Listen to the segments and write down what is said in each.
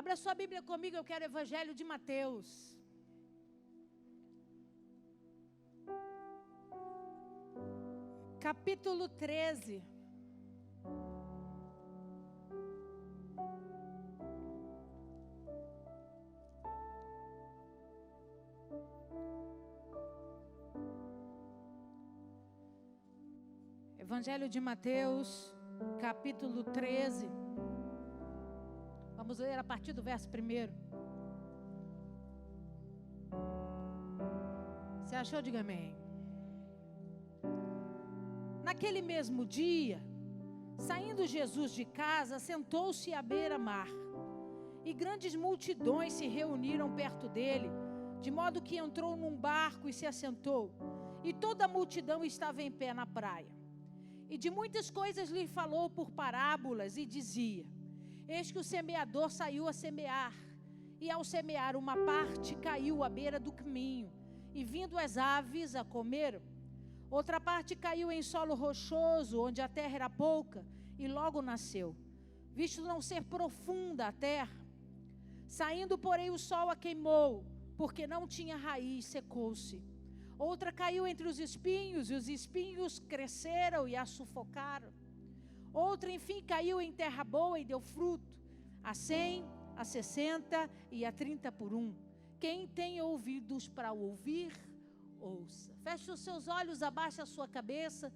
Abra sua Bíblia comigo, eu quero o Evangelho de Mateus. Capítulo 13. Evangelho de Mateus, capítulo 13. Vamos ler a partir do verso 1. Você achou? Diga amém. Naquele mesmo dia, saindo Jesus de casa, sentou-se à beira-mar, e grandes multidões se reuniram perto dele, de modo que entrou num barco e se assentou, e toda a multidão estava em pé na praia. E de muitas coisas lhe falou por parábolas e dizia: eis que o semeador saiu a semear, e ao semear uma parte caiu à beira do caminho, e vindo as aves a comeram. Outra parte caiu em solo rochoso, onde a terra era pouca, e logo nasceu, visto não ser profunda a terra. Saindo, porém, o sol a queimou, porque não tinha raiz, secou-se. Outra caiu entre os espinhos, e os espinhos cresceram e a sufocaram. Outra, enfim, caiu em terra boa e deu fruto, a 100, a 60 e a 30 por 1. Quem tem ouvidos para ouvir, ouça. Feche os seus olhos, abaixe a sua cabeça.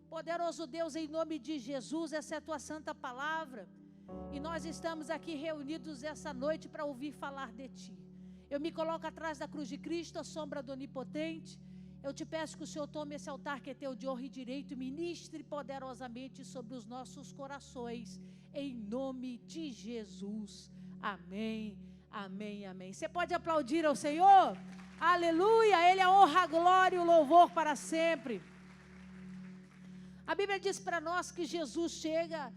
Poderoso Deus, em nome de Jesus, essa é a tua santa palavra. E nós estamos aqui reunidos essa noite para ouvir falar de ti. Eu me coloco atrás da cruz de Cristo, a sombra do Onipotente. Eu te peço que o Senhor tome esse altar que é teu de honra e direito e ministre poderosamente sobre os nossos corações, em nome de Jesus. Amém, amém, amém. Você pode aplaudir ao Senhor? Aleluia, Ele é honra, a glória e o louvor para sempre. A Bíblia diz para nós que Jesus chega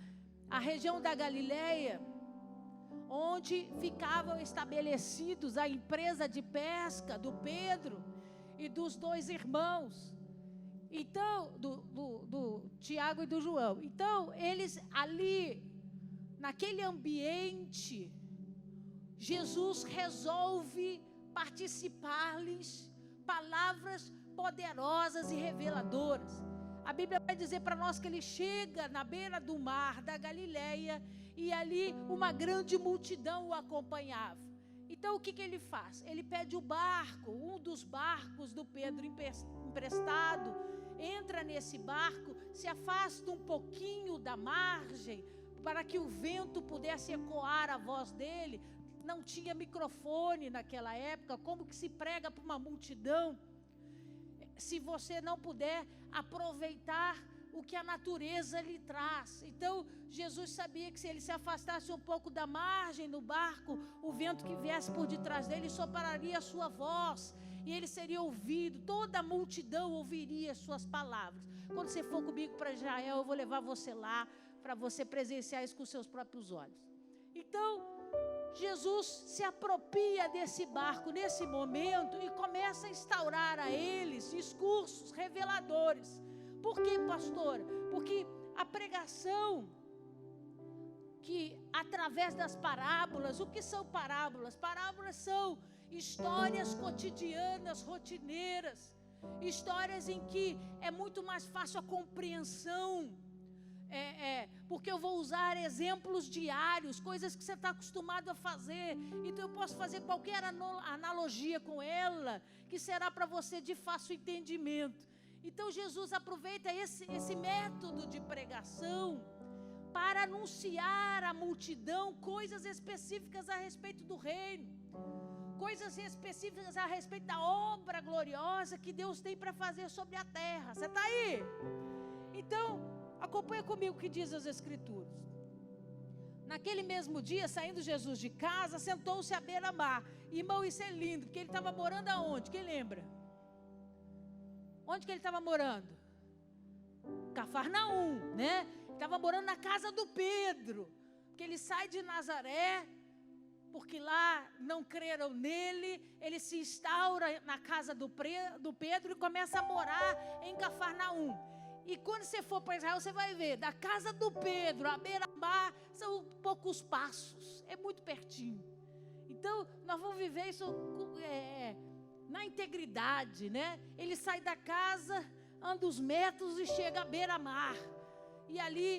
à região da Galileia, onde ficavam estabelecidos a empresa de pesca do Pedro e dos dois irmãos, então, do Tiago e do João. Então, eles ali, naquele ambiente, Jesus resolve participar-lhes palavras poderosas e reveladoras. A Bíblia vai dizer para nós que ele chega na beira do mar da Galileia e ali uma grande multidão o acompanhava. Então o que ele faz? Ele pede o barco, um dos barcos do Pedro emprestado, entra nesse barco, se afasta um pouquinho da margem para que o vento pudesse ecoar a voz dele. Não tinha microfone naquela época, como que se prega para uma multidão, se você não puder aproveitar o que a natureza lhe traz. Então, Jesus sabia que se ele se afastasse um pouco da margem no barco, o vento que viesse por detrás dele sopraria a sua voz, e ele seria ouvido, toda a multidão ouviria as suas palavras. Quando você for comigo para Israel, eu vou levar você lá, para você presenciar isso com seus próprios olhos. Então, Jesus se apropria desse barco nesse momento e começa a instaurar a eles discursos reveladores. Por quê, pastora? Porque a pregação, que através das parábolas, o que são parábolas? Parábolas são histórias cotidianas, rotineiras, histórias em que é muito mais fácil a compreensão. Porque eu vou usar exemplos diários, coisas que você está acostumado a fazer. Então eu posso fazer qualquer analogia com ela, que será para você de fácil entendimento. Então Jesus aproveita esse método de pregação para anunciar à multidão coisas específicas a respeito do reino, coisas específicas a respeito da obra gloriosa que Deus tem para fazer sobre a terra. Você está aí? Então, acompanha comigo o que diz as Escrituras. Naquele mesmo dia, saindo Jesus de casa, sentou-se à beira-mar. Irmão, isso é lindo, porque ele estava morando aonde? Quem lembra? Onde que ele estava morando? Cafarnaum, né? Estava morando na casa do Pedro, porque ele sai de Nazaré, porque lá não creram nele, ele se instaura na casa do Pedro e começa a morar em Cafarnaum. E quando você for para Israel, você vai ver, da casa do Pedro à beira-mar, são poucos passos, é muito pertinho. nós vamos viver isso na integridade, né? Ele sai da casa, anda os metros e chega à beira-mar. E ali,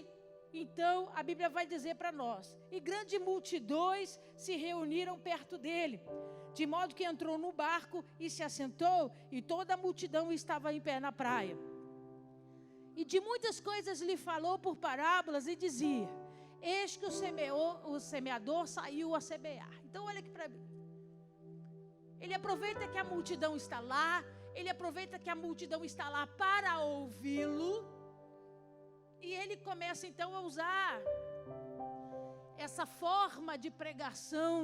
então, a Bíblia vai dizer para nós: e grandes multidões se reuniram perto dele, de modo que entrou no barco e se assentou, e toda a multidão estava em pé na praia. E de muitas coisas lhe falou por parábolas e dizia: eis que o semeador saiu a semear. Então olha aqui para mim. Ele aproveita que a multidão está lá, ele aproveita que a multidão está lá para ouvi-lo, e ele começa então a usar essa forma de pregação,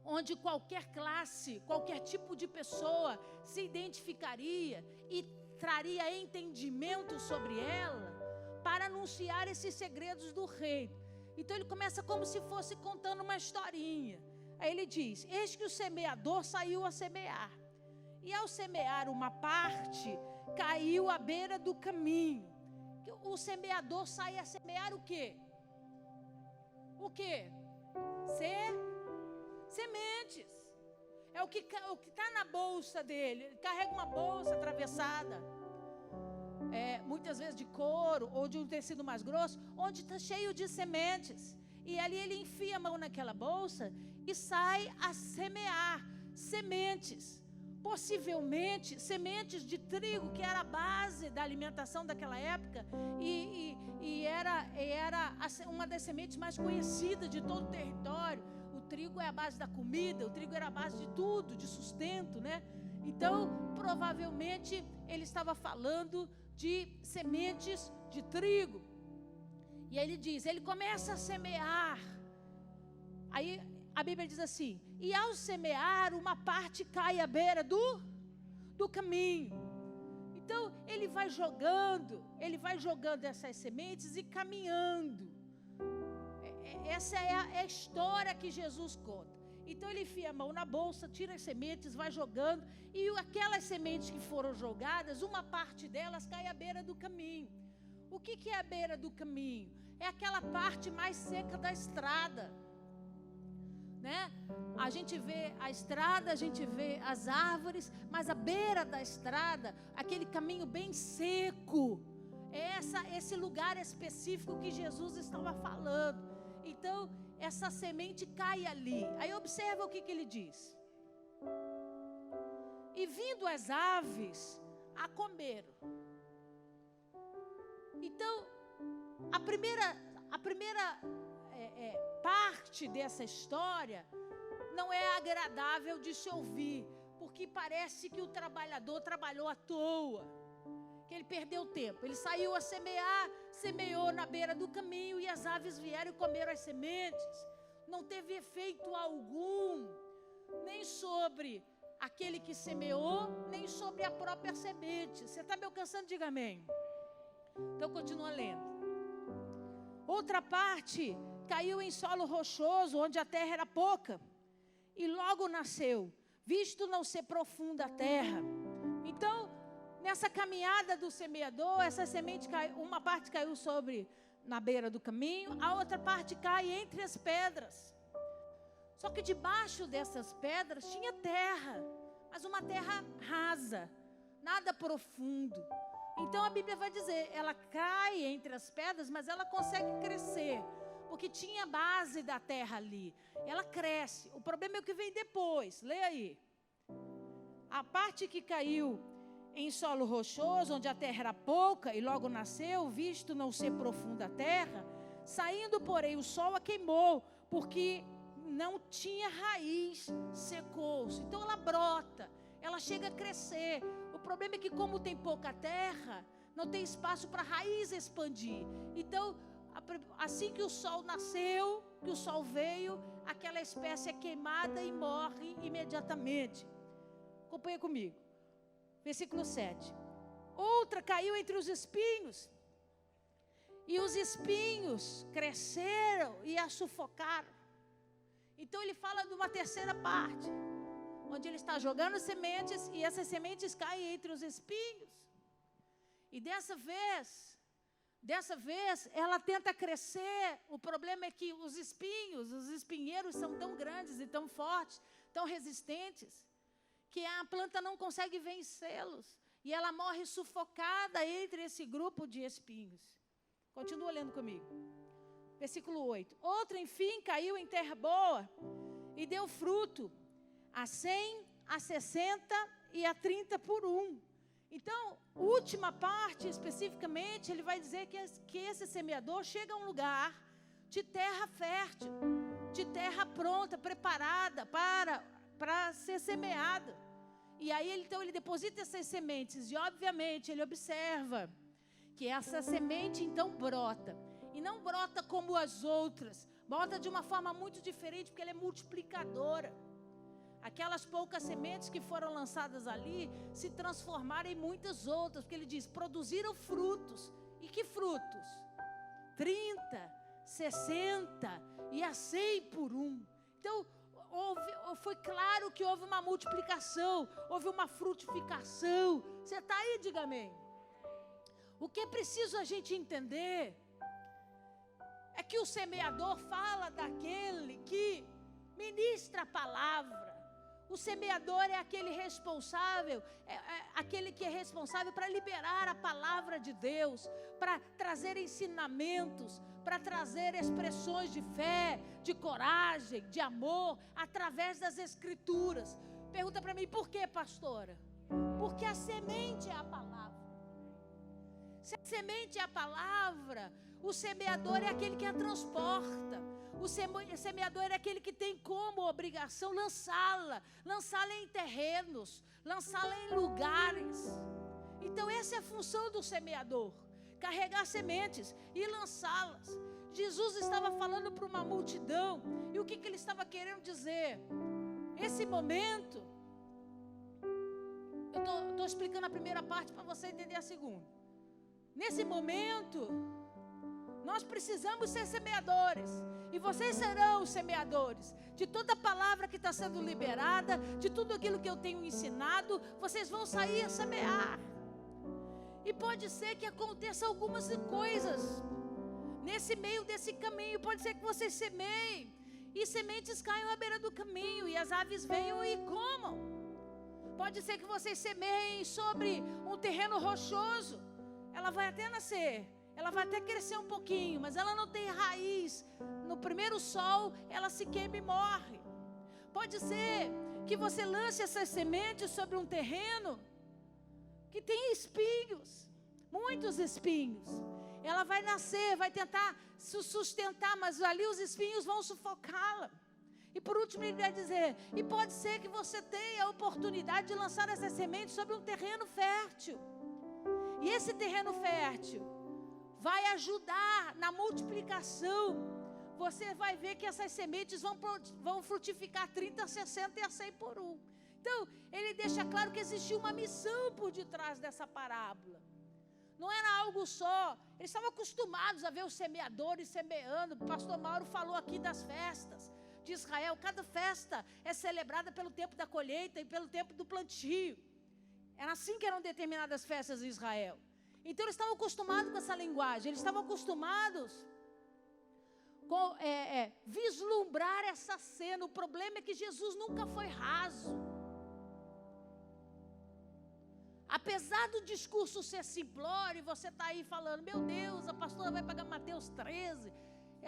onde qualquer classe, qualquer tipo de pessoa se identificaria e traria entendimento sobre ela, para anunciar esses segredos do reino. Então ele começa como se fosse contando uma historinha. Aí ele diz: eis que o semeador saiu a semear, e ao semear uma parte, caiu à beira do caminho. O semeador sai a semear o quê? O quê? Sementes. É o que está na bolsa dele. Ele carrega uma bolsa atravessada, muitas vezes de couro ou de um tecido mais grosso, onde está cheio de sementes. E ali ele enfia a mão naquela bolsa e sai a semear sementes. Possivelmente sementes de trigo, que era a base da alimentação daquela época, e era uma das sementes mais conhecidas de todo o território. O trigo é a base da comida, o trigo era a base de tudo, de sustento, né? Então, provavelmente, ele estava falando de sementes de trigo. E aí ele diz, ele começa a semear. Aí a Bíblia diz assim: e ao semear, uma parte cai à beira do caminho. Então, ele vai jogando essas sementes e caminhando. Essa é a história que Jesus conta. Então ele enfia a mão na bolsa, tira as sementes, vai jogando, e aquelas sementes que foram jogadas, uma parte delas cai à beira do caminho. O que é a beira do caminho? É aquela parte mais seca da estrada, né? A gente vê a estrada, a gente vê as árvores, mas a beira da estrada, aquele caminho bem seco, esse lugar específico que Jesus estava falando. Então, essa semente cai ali. Aí observa o que ele diz: e vindo as aves a comeram. Então, a primeira parte dessa história não é agradável de se ouvir, porque parece que o trabalhador trabalhou à toa, que ele perdeu tempo. Ele saiu a semear, semeou na beira do caminho, e as aves vieram e comeram as sementes. Não teve efeito algum, nem sobre aquele que semeou, nem sobre a própria semente. Você está me alcançando? Diga amém. Então continua lendo. Outra parte caiu em solo rochoso, onde a terra era pouca, e logo nasceu, visto não ser profunda a terra. Então, nessa caminhada do semeador, essa semente caiu, uma parte caiu na beira do caminho, a outra parte cai entre as pedras. Só que debaixo dessas pedras tinha terra, mas uma terra rasa, nada profundo. Então a Bíblia vai dizer, ela cai entre as pedras, mas ela consegue crescer, porque tinha base da terra ali. Ela cresce. O problema é o que vem depois. Leia aí. A parte que caiu em solo rochoso, onde a terra era pouca, e logo nasceu, visto não ser profunda a terra, saindo, porém, o sol a queimou, porque não tinha raiz, secou-se. Então ela brota, ela chega a crescer. O problema é que, como tem pouca terra, não tem espaço para a raiz expandir. Então, assim que o sol nasceu, que o sol veio, aquela espécie é queimada e morre imediatamente. Acompanha comigo. Versículo 7. Outra caiu entre os espinhos, e os espinhos cresceram e a sufocaram. Então ele fala de uma terceira parte, onde ele está jogando sementes, e essas sementes caem entre os espinhos. E dessa vez, Dessa vez, ela tenta crescer. O problema é que os espinheiros são tão grandes e tão fortes, tão resistentes, que a planta não consegue vencê-los. E ela morre sufocada entre esse grupo de espinhos. Continua lendo comigo. Versículo 8. Outra, enfim, caiu em terra boa e deu fruto, a 100, a 60 e a 30 por 1. Então, última parte, especificamente, ele vai dizer que esse semeador chega a um lugar de terra fértil, de terra pronta, preparada para ser semeada. E aí, então, ele deposita essas sementes e, obviamente, ele observa que essa semente, então, brota. E não brota como as outras, brota de uma forma muito diferente, porque ela é multiplicadora. Aquelas poucas sementes que foram lançadas ali se transformaram em muitas outras, porque ele diz, produziram frutos. E que frutos? 30, 60 e a 100 por 1. Então, foi claro que houve uma multiplicação, houve uma frutificação. Você está aí, diga amém. O que é preciso a gente entender é que o semeador fala daquele que ministra a palavra. O semeador é aquele responsável, aquele que é responsável para liberar a palavra de Deus, para trazer ensinamentos, para trazer expressões de fé, de coragem, de amor, através das escrituras. Pergunta para mim, por quê, pastora? Porque a semente é a palavra. Se a semente é a palavra, o semeador é aquele que a transporta. O semeador é aquele que tem como obrigação lançá-la em terrenos, lançá-la em lugares. Então essa é a função do semeador, carregar sementes e lançá-las. Jesus estava falando para uma multidão, e o que ele estava querendo dizer? Esse momento, eu estou explicando a primeira parte para você entender a segunda. Nesse momento, nós precisamos ser semeadores, e vocês serão os semeadores de toda a palavra que está sendo liberada, de tudo aquilo que eu tenho ensinado. Vocês vão sair a semear, e pode ser que aconteça algumas coisas nesse meio desse caminho. Pode ser que vocês semeiem e sementes caiam à beira do caminho e as aves venham e comam. Pode ser que vocês semeiem sobre um terreno rochoso. Ela vai até nascer, ela vai até crescer um pouquinho, mas ela não tem raiz. No primeiro sol, ela se queima e morre. Pode ser que você lance essas sementes sobre um terreno que tem espinhos, muitos espinhos. Ela vai nascer, vai tentar se sustentar, mas ali os espinhos vão sufocá-la. E por último ele vai dizer, e pode ser que você tenha a oportunidade de lançar essas sementes sobre um terreno fértil. E esse terreno fértil vai ajudar na multiplicação. Você vai ver que essas sementes vão frutificar 30, 60 e a 100 por 1. Então, ele deixa claro que existia uma missão por detrás dessa parábola. Não era algo só. Eles estavam acostumados a ver os semeadores semeando. O pastor Mauro falou aqui das festas de Israel. Cada festa é celebrada pelo tempo da colheita e pelo tempo do plantio. Era assim que eram determinadas festas em Israel. Então eles estavam acostumados com essa linguagem. Eles estavam acostumados com vislumbrar essa cena. O problema é que Jesus nunca foi raso. Apesar do discurso ser simplório, e você está aí falando, meu Deus, a pastora vai pagar Mateus 13,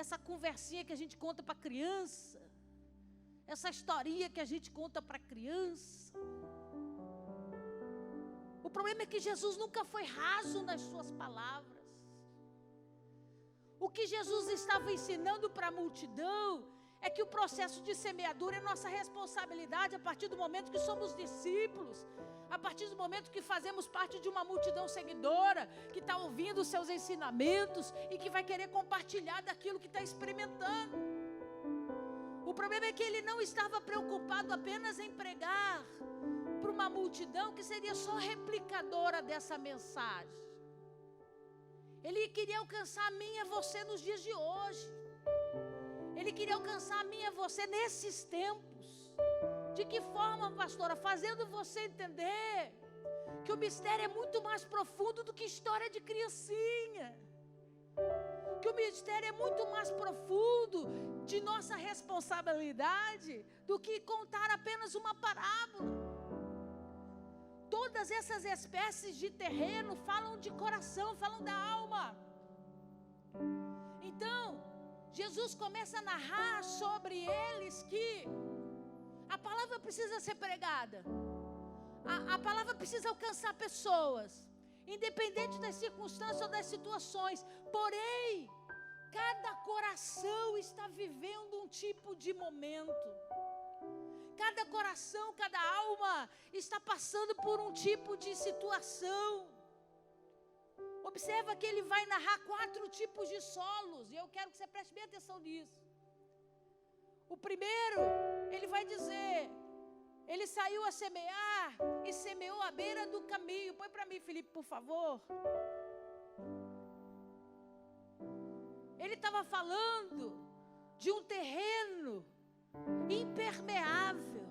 essa conversinha que a gente conta para criança, essa historinha que a gente conta para criança. O problema é que Jesus nunca foi raso nas suas palavras. O que Jesus estava ensinando para a multidão é que o processo de semeadura é nossa responsabilidade a partir do momento que somos discípulos, a partir do momento que fazemos parte de uma multidão seguidora, que está ouvindo os seus ensinamentos e que vai querer compartilhar daquilo que está experimentando. O problema é que ele não estava preocupado apenas em pregar para uma multidão que seria só replicadora dessa mensagem. Ele queria alcançar a mim e a você nos dias de hoje. Ele queria alcançar a mim e a você nesses tempos. De que forma, pastora? Fazendo você entender que o mistério é muito mais profundo do que história de criancinha. Que o ministério é muito mais profundo de nossa responsabilidade do que contar apenas uma parábola. Todas essas espécies de terreno falam de coração, falam da alma. Então, Jesus começa a narrar sobre eles que a palavra precisa ser pregada. A palavra precisa alcançar pessoas, independente das circunstâncias ou das situações. Porém, cada coração está vivendo um tipo de momento. Cada coração, cada alma está passando por um tipo de situação. Observa que ele vai narrar 4 tipos de solos, e eu quero que você preste bem atenção nisso. O primeiro, ele vai dizer, ele saiu a semear e semeou à beira do caminho. Põe para mim, Felipe, por favor. Ele estava falando de um terreno impermeável.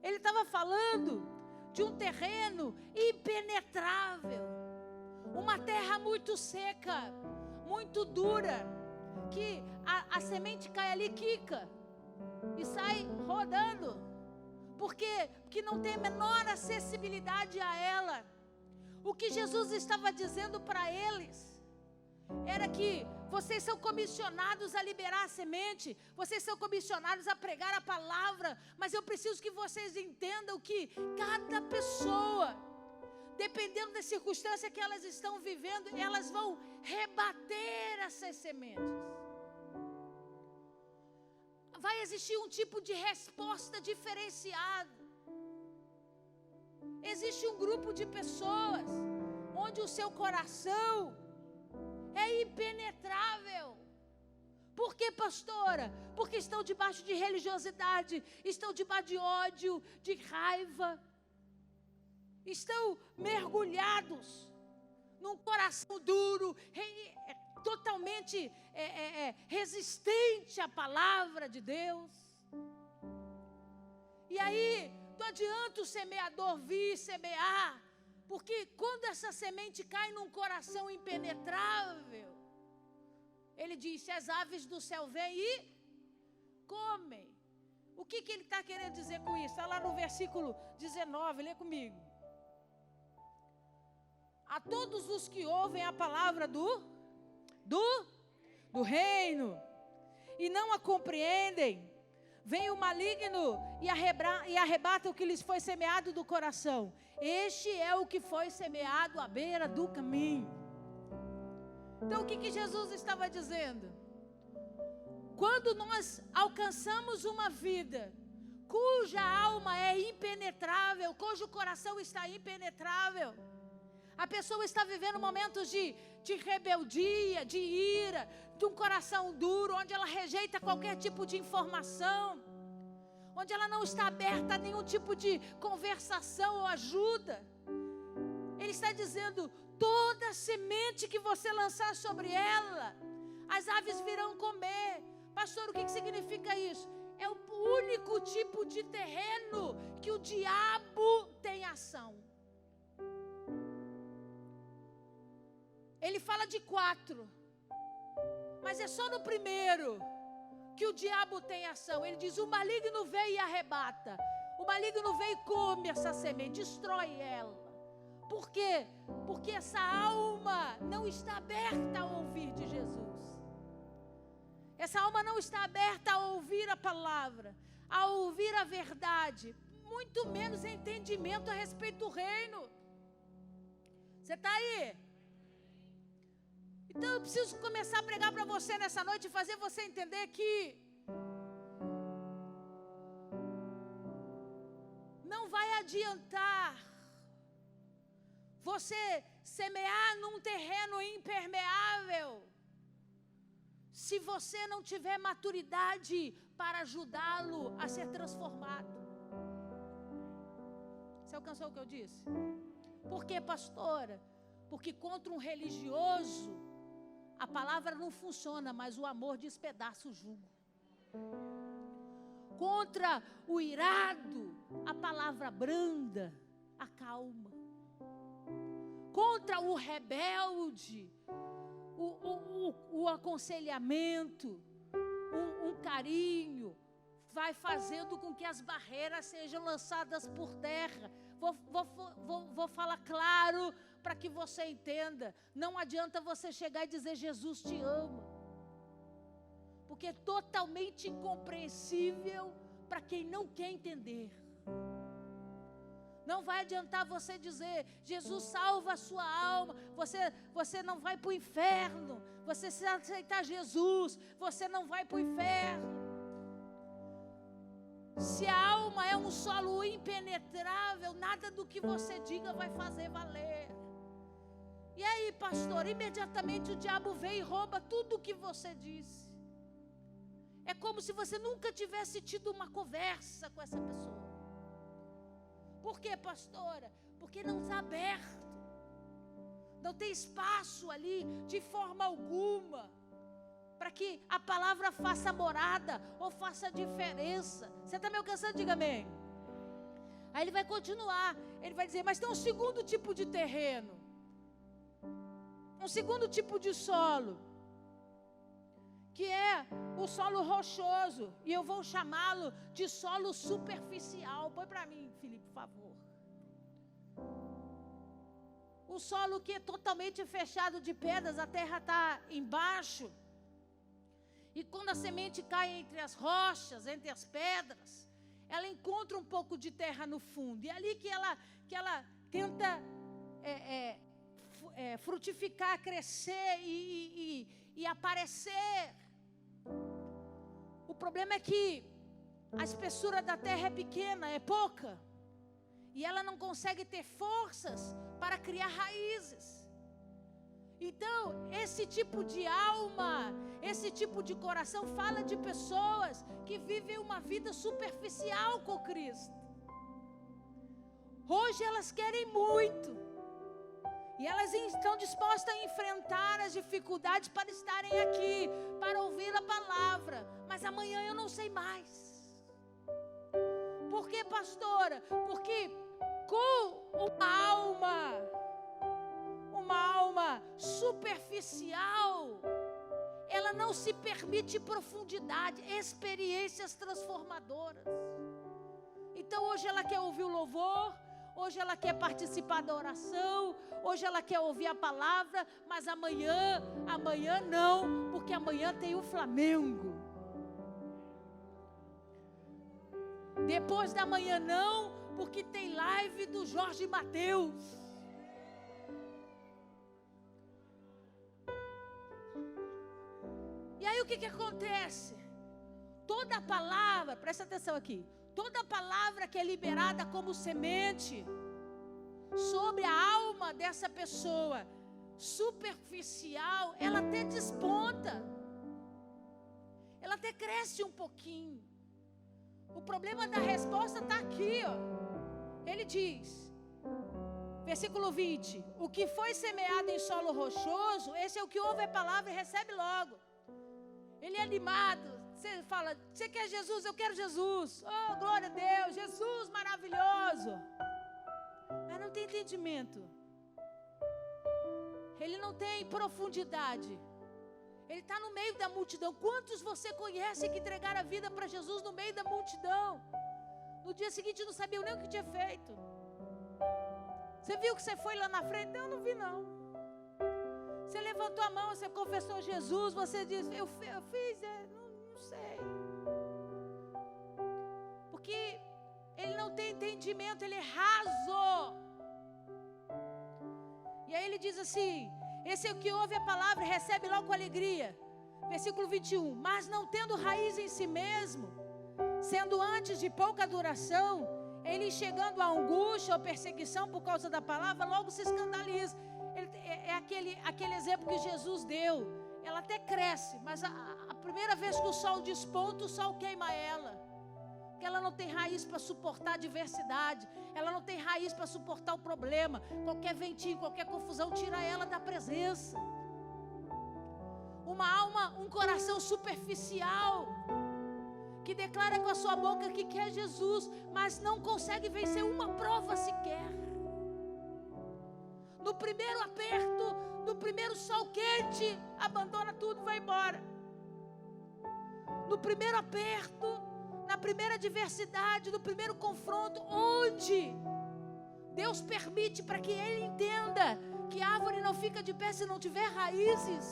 Ele estava falando de um terreno impenetrável. Uma terra muito seca, muito dura, que a semente cai ali, quica, e sai rodando. Por quê? Porque não tem a menor acessibilidade a ela. O que Jesus estava dizendo para eles era que vocês são comissionados a liberar a semente, vocês são comissionados a pregar a palavra, mas eu preciso que vocês entendam que cada pessoa, dependendo da circunstância que elas estão vivendo, elas vão rebater essas sementes. Vai existir um tipo de resposta diferenciada. Existe um grupo de pessoas onde o seu coração é impenetrável. Por que, pastora? Porque estão debaixo de religiosidade, estão debaixo de ódio, de raiva, estão mergulhados num coração duro, totalmente resistente à palavra de Deus. E aí, não adianta o semeador vir semear, porque quando essa semente cai num coração impenetrável, ele diz, as aves do céu vêm e comem. O que ele está querendo dizer com isso? Está lá no versículo 19, lê comigo. A todos os que ouvem a palavra do reino e não a compreendem, vem o maligno e arrebata o que lhes foi semeado do coração. Este é o que foi semeado à beira do caminho. Então o que Jesus estava dizendo? Quando nós alcançamos uma vida cuja alma é impenetrável, cujo coração está impenetrável, a pessoa está vivendo momentos de rebeldia, de ira, de um coração duro, onde ela rejeita qualquer tipo de informação, onde ela não está aberta a nenhum tipo de conversação ou ajuda. Ele está dizendo, toda semente que você lançar sobre ela, as aves virão comer. Pastor, o que significa isso? É o único tipo de terreno que o diabo tem ação. Ele fala de 4, mas é só no primeiro que o diabo tem ação. Ele diz, o maligno vem e arrebata. O maligno vem e come essa semente, destrói ela. Por quê? Porque essa alma não está aberta a ouvir de Jesus. Essa alma não está aberta a ouvir a palavra, a ouvir a verdade, muito menos entendimento a respeito do reino. Você está aí? Então eu preciso começar a pregar para você nessa noite e fazer você entender que não vai adiantar você semear num terreno impermeável se você não tiver maturidade para ajudá-lo a ser transformado. Você alcançou o que eu disse? Por quê, pastora? Porque contra um religioso a palavra não funciona, mas o amor despedaça o jugo. Contra o irado, a palavra branda acalma. Contra o rebelde, o aconselhamento, um carinho, vai fazendo com que as barreiras sejam lançadas por terra. Vou falar claro para que você entenda. Não adianta você chegar e dizer Jesus te ama, porque é totalmente incompreensível para quem não quer entender. Não vai adiantar você dizer Jesus salva a sua alma, você não vai para o inferno. Você, se aceitar Jesus, você não vai para o inferno. Se a alma é um solo impenetrável, nada do que você diga vai fazer valer. E aí, pastor, imediatamente o diabo vem e rouba tudo o que você disse. É como se você nunca tivesse tido uma conversa com essa pessoa. Por quê, pastora? Porque não está aberto. Não tem espaço ali de forma alguma para que a palavra faça morada ou faça diferença. Você está me alcançando? Diga amém. Aí ele vai continuar. Ele vai dizer, mas tem um segundo tipo de terreno. Um segundo tipo de solo, que é o solo rochoso. E eu vou chamá-lo de solo superficial. Põe para mim, Felipe, por favor. O solo que é totalmente fechado de pedras, a terra está embaixo. E quando a semente cai entre as rochas, entre as pedras, ela encontra um pouco de terra no fundo. E é ali que ela tenta frutificar, crescer e aparecer. O problema é que a espessura da terra é pequena, é pouca. E ela não consegue ter forças para criar raízes. Então, esse tipo de alma, esse tipo de coração fala de pessoas que vivem uma vida superficial com Cristo. Hoje elas querem muito. E elas estão dispostas a enfrentar as dificuldades para estarem aqui, para ouvir a palavra. Mas amanhã eu não sei mais. Por quê, pastora? Porque com uma alma superficial, ela não se permite profundidade, experiências transformadoras. Então hoje ela quer ouvir o louvor, hoje ela quer participar da oração, hoje ela quer ouvir a palavra, mas amanhã não, porque amanhã tem o Flamengo. Depois da manhã não, porque tem live do Jorge Mateus. E aí o que acontece? Toda palavra, presta atenção aqui, toda palavra que é liberada como semente sobre a alma dessa pessoa superficial, ela até desponta, ela até cresce um pouquinho. O problema da resposta está aqui, ó. Ele diz, versículo 20, o que foi semeado em solo rochoso, esse é o que ouve a palavra e recebe logo. Ele é animado. Você fala, você quer Jesus? Eu quero Jesus. Oh, glória a Deus, Jesus maravilhoso. Mas não tem entendimento. Ele não tem profundidade. Ele está no meio da multidão. Quantos você conhece que entregaram a vida para Jesus no meio da multidão? No dia seguinte não sabiam nem o que tinha feito. Você viu que você foi lá na frente? Não, não vi não. Você levantou a mão, você confessou Jesus, você disse, eu fiz, não sei. Porque ele não tem entendimento, ele é raso. E aí ele diz assim, esse é o que ouve a palavra e recebe logo com alegria. Versículo 21, mas não tendo raiz em si mesmo, sendo antes de pouca duração, ele chegando a angústia ou perseguição por causa da palavra, logo se escandaliza. É aquele exemplo que Jesus deu. Ela até cresce, mas a primeira vez que o sol desponta, o sol queima ela. Porque ela não tem raiz para suportar a adversidade. Ela não tem raiz para suportar o problema. Qualquer ventinho, qualquer confusão tira ela da presença. Uma alma, um coração superficial, que declara com a sua boca que quer Jesus, mas não consegue vencer uma prova sequer. No primeiro aperto, No primeiro sol quente, abandona tudo, vai embora. No primeiro aperto, na primeira adversidade, no primeiro confronto, onde Deus permite para que ele entenda que a árvore não fica de pé se não tiver raízes.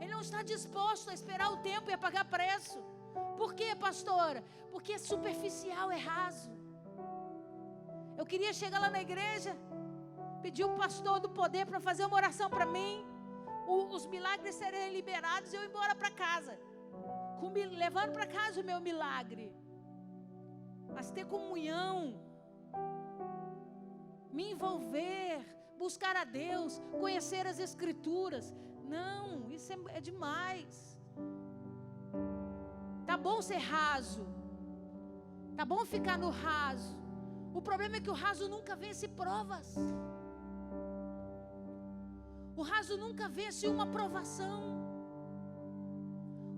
Ele não está disposto a esperar o tempo e a pagar preço. Por quê, pastora? Porque é superficial, é raso. Eu queria chegar lá na igreja, pedir o pastor do poder para fazer uma oração para mim, os milagres serem liberados e eu ir embora para casa, levando para casa o meu milagre. Mas ter comunhão, me envolver, buscar a Deus, conhecer as Escrituras. Não, isso é demais. Tá bom ser raso, tá bom ficar no raso. O problema é que o raso nunca vence provas. O raso nunca vence uma provação.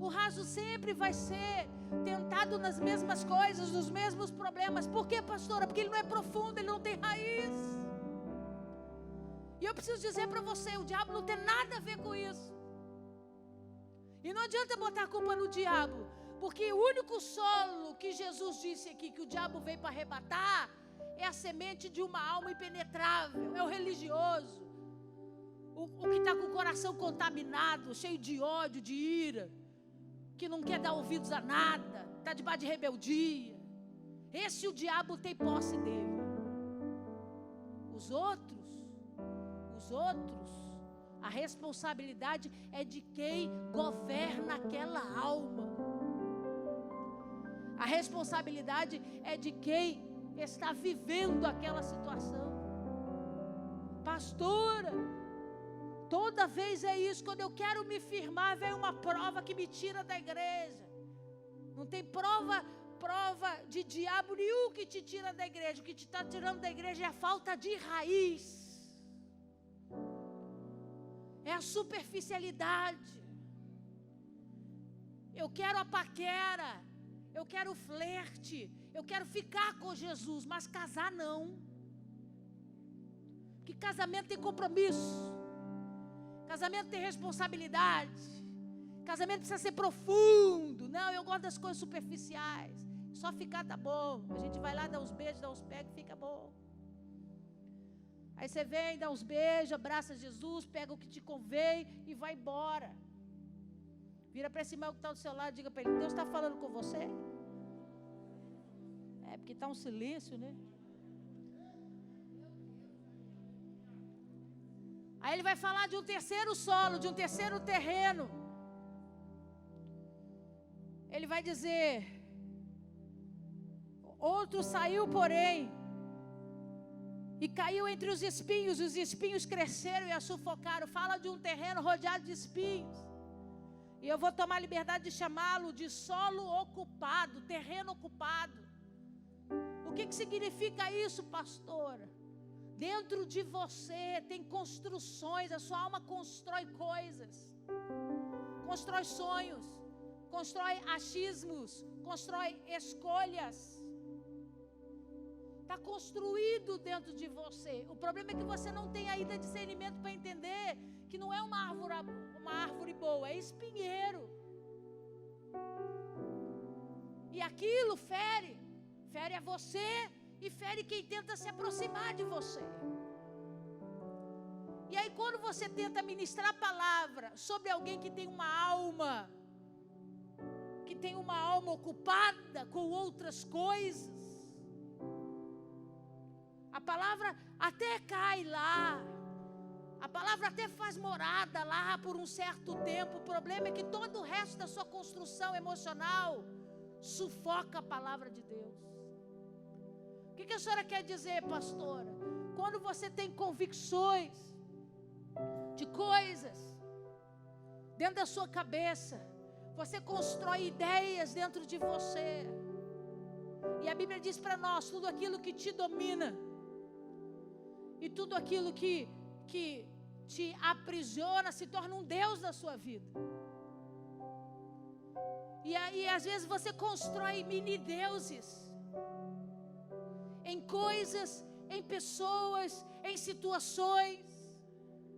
O raso sempre vai ser tentado nas mesmas coisas, nos mesmos problemas. Por quê, pastora? Porque ele não é profundo, ele não tem raiz. E eu preciso dizer para você, o diabo não tem nada a ver com isso. E não adianta botar a culpa no diabo, porque o único solo que Jesus disse aqui que o diabo veio para arrebatar é a semente de uma alma impenetrável, é o religioso, o que está com o coração contaminado, cheio de ódio, de ira, que não quer dar ouvidos a nada, está debaixo de rebeldia. Esse o diabo tem posse dele. Os outros, a responsabilidade é de quem governa aquela alma. A responsabilidade é de quem está vivendo aquela situação. Pastora, toda vez é isso. Quando eu quero me firmar, vem uma prova que me tira da igreja. Não tem prova de diabo nenhum que te tira da igreja. O que te está tirando da igreja é a falta de raiz, é a superficialidade. Eu quero a paquera, eu quero o flerte, eu quero ficar com Jesus, mas casar não. Porque casamento tem compromisso, casamento tem responsabilidade, casamento precisa ser profundo. Não, eu gosto das coisas superficiais. Só ficar tá bom. A gente vai lá, dá uns beijos, dá uns pegas, fica bom. Aí você vem, dá uns beijos, abraça Jesus, pega o que te convém e vai embora. Vira para esse irmão que está do seu lado e diga para ele: Deus está falando com você? É porque está um silêncio, né? Aí ele vai falar de um terceiro solo, de um terceiro terreno. Ele vai dizer: outro saiu, porém, e caiu entre os espinhos cresceram e a sufocaram. Fala de um terreno rodeado de espinhos. E eu vou tomar liberdade de chamá-lo de solo ocupado, terreno ocupado. O que significa isso, pastora? Dentro de você tem construções, a sua alma constrói coisas, constrói sonhos, constrói achismos, constrói escolhas. Está construído dentro de você. O problema é que você não tem ainda discernimento para entender que não é uma árvore boa, é espinheiro. E aquilo fere a você e fere quem tenta se aproximar de você. E aí quando você tenta ministrar a palavra sobre alguém que tem uma alma ocupada com outras coisas, a palavra até cai lá, a palavra até faz morada lá por um certo tempo. O problema é que todo o resto da sua construção emocional sufoca a palavra de Deus. O que a senhora quer dizer, pastora? Quando você tem convicções de coisas dentro da sua cabeça, você constrói ideias dentro de você. E a Bíblia diz para nós: tudo aquilo que te domina e tudo aquilo que te aprisiona se torna um Deus na sua vida. E aí às vezes você constrói mini deuses em coisas, em pessoas, em situações. E aí às vezes você constrói mini deuses em coisas, em pessoas, em situações. E aí às vezes você constrói mini deuses em coisas, em pessoas, em situações. E aí às vezes você constrói mini deuses em coisas, em pessoas, em situações. E aí às vezes você constrói mini deuses em coisas, em pessoas, em situações. Está construído dentro de você. O problema é que você não tem ainda discernimento para entender que não é uma árvore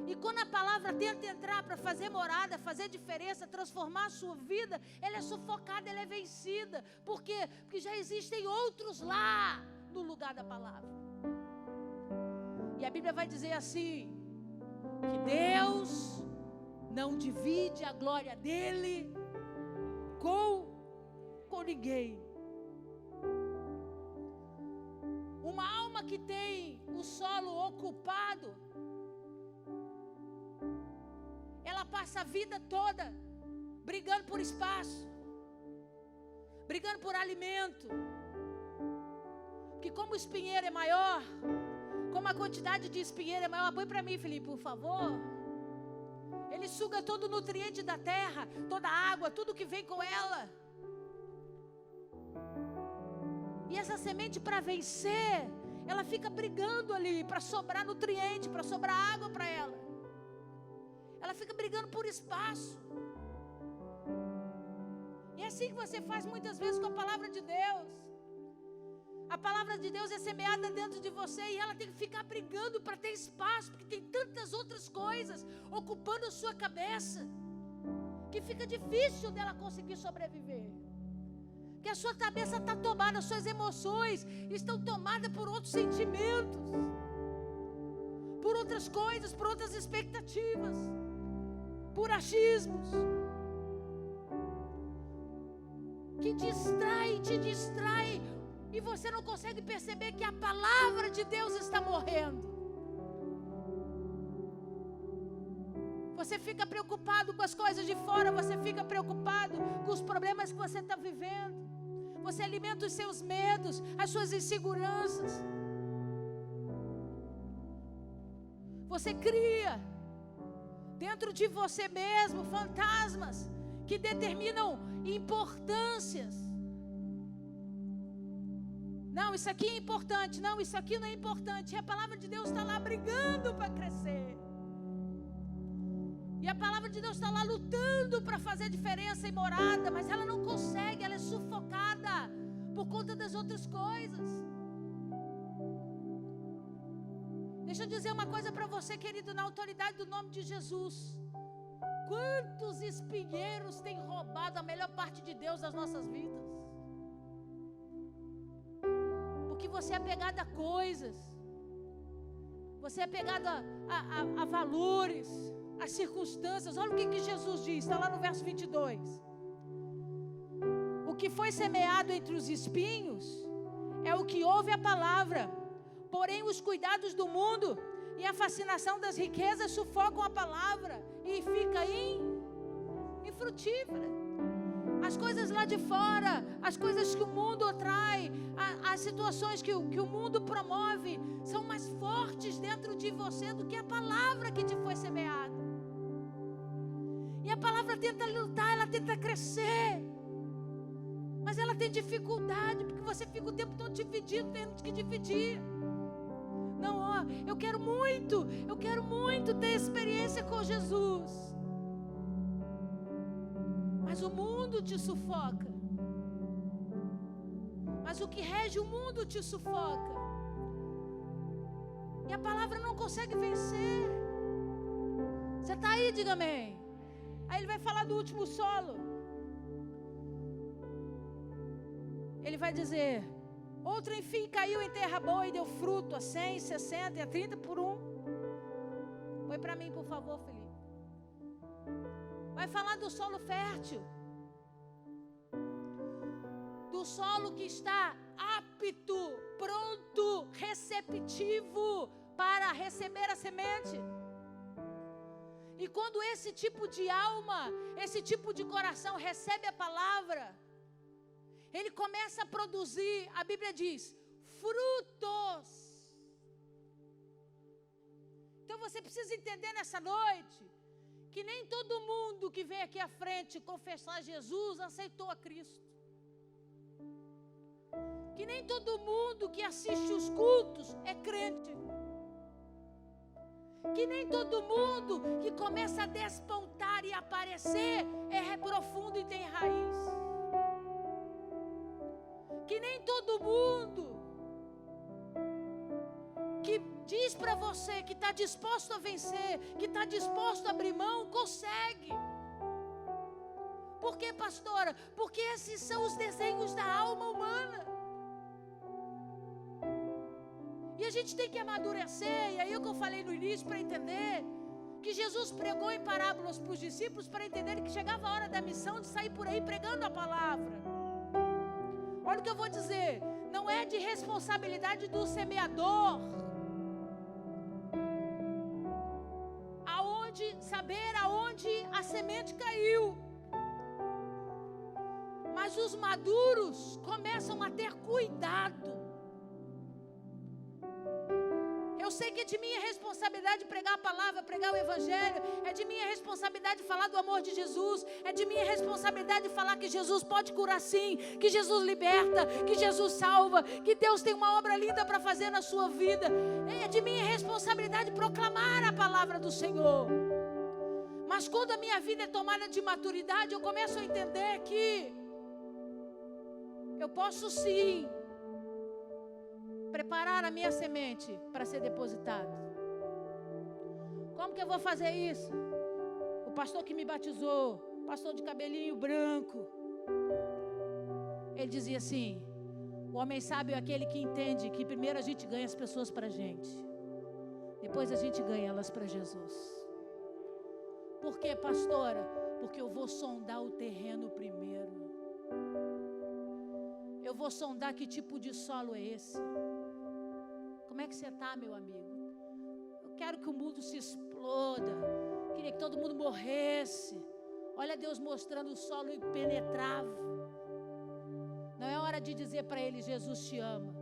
E quando a palavra tenta entrar para fazer morada, fazer diferença, transformar a sua vida, ela é sufocada, ela é vencida. Por quê? Porque já existem outros lá no lugar da palavra. E a Bíblia vai dizer assim, que Deus não divide a glória dele com ninguém. Uma alma que tem o solo ocupado, ela passa a vida toda brigando por espaço, brigando por alimento. Porque como o espinheiro é maior, como a quantidade de espinheiro é maior, põe para mim, Felipe, por favor. Ele suga todo o nutriente da terra, toda a água, tudo que vem com ela. E essa semente, para vencer, ela fica brigando ali para sobrar nutriente, para sobrar água para ela. Ela fica brigando por espaço. E é assim que você faz muitas vezes com a palavra de Deus. A palavra de Deus é semeada dentro de você e ela tem que ficar brigando para ter espaço, porque tem tantas outras coisas ocupando a sua cabeça, que fica difícil dela conseguir sobreviver. Que a sua cabeça está tomada, as suas emoções estão tomadas por outros sentimentos, por outras coisas, por outras expectativas, por achismos, que te distrai, e você não consegue perceber que a palavra de Deus está morrendo. Você fica preocupado com as coisas de fora, você fica preocupado com os problemas que você está vivendo. Você alimenta os seus medos, as suas inseguranças. Você cria dentro de você mesmo fantasmas que determinam importâncias. Não, isso aqui é importante. Não, isso aqui não é importante. E a palavra de Deus está lá brigando para crescer. E a palavra de Deus está lá lutando para fazer diferença e morada, mas ela não consegue, ela é sufocada por conta das outras coisas. Deixa eu dizer uma coisa para você, querido, na autoridade do nome de Jesus. Quantos espinheiros têm roubado a melhor parte de Deus das nossas vidas? Porque você é apegado a coisas, você é apegado a valores, as circunstâncias. Olha o que Jesus diz, está lá no verso 22. O que foi semeado entre os espinhos é o que ouve a palavra, porém os cuidados do mundo e a fascinação das riquezas sufocam a palavra e fica infrutífera. As coisas lá de fora, as coisas que o mundo atrai, as situações que o mundo promove, são mais fortes dentro de você do que a palavra que te foi semeada. E a palavra tenta lutar, ela tenta crescer, mas ela tem dificuldade, porque você fica o tempo todo dividido, tendo que dividir. Não, ó, eu quero muito ter experiência com Jesus. Mas o mundo te sufoca. Mas o que rege o mundo te sufoca. E a palavra não consegue vencer. Você está aí, diga amém. Aí ele vai falar do último solo. Ele vai dizer: outro enfim caiu em terra boa e deu fruto a 100, 60 e a 30 por um. Põe para mim, por favor, Felipe. Vai falar do solo fértil, do solo que está apto, pronto, receptivo para receber a semente. E quando esse tipo de alma, esse tipo de coração recebe a palavra, ele começa a produzir, a Bíblia diz, frutos. Então você precisa entender nessa noite que nem todo mundo que vem aqui à frente confessar Jesus aceitou a Cristo. Que nem todo mundo que assiste os cultos é crente. Que nem todo mundo que começa a despontar e aparecer é profundo e tem raiz. Que nem todo mundo que diz para você que está disposto a vencer, que está disposto a abrir mão, consegue. Por que, pastora? Porque esses são os desenhos da alma humana. E a gente tem que amadurecer, e aí o que eu falei no início, para entender que Jesus pregou em parábolas para os discípulos, para entenderem que chegava a hora da missão de sair por aí pregando a palavra. Olha o que eu vou dizer, não é de responsabilidade do semeador saber aonde a semente caiu, mas os maduros começam a ter cuidado. Eu sei que é de minha responsabilidade pregar a palavra, pregar o evangelho, é de minha responsabilidade falar do amor de Jesus, é de minha responsabilidade falar que Jesus pode curar sim, que Jesus liberta, que Jesus salva, que Deus tem uma obra linda para fazer na sua vida. É de minha responsabilidade proclamar a palavra do Senhor. Mas quando a minha vida é tomada de maturidade, eu começo a entender que eu posso sim preparar a minha semente para ser depositada. Como que eu vou fazer isso? O pastor que me batizou, pastor de cabelinho branco, ele dizia assim: o homem sábio é aquele que entende que primeiro a gente ganha as pessoas para a gente, depois a gente ganha elas para Jesus. Por quê, pastora? Porque eu vou sondar o terreno primeiro. Eu vou sondar que tipo de solo é esse. Como é que você está, meu amigo? Eu quero que o mundo se exploda. Queria que todo mundo morresse. Olha Deus mostrando o solo impenetrável. Não é hora de dizer para ele: Jesus te ama.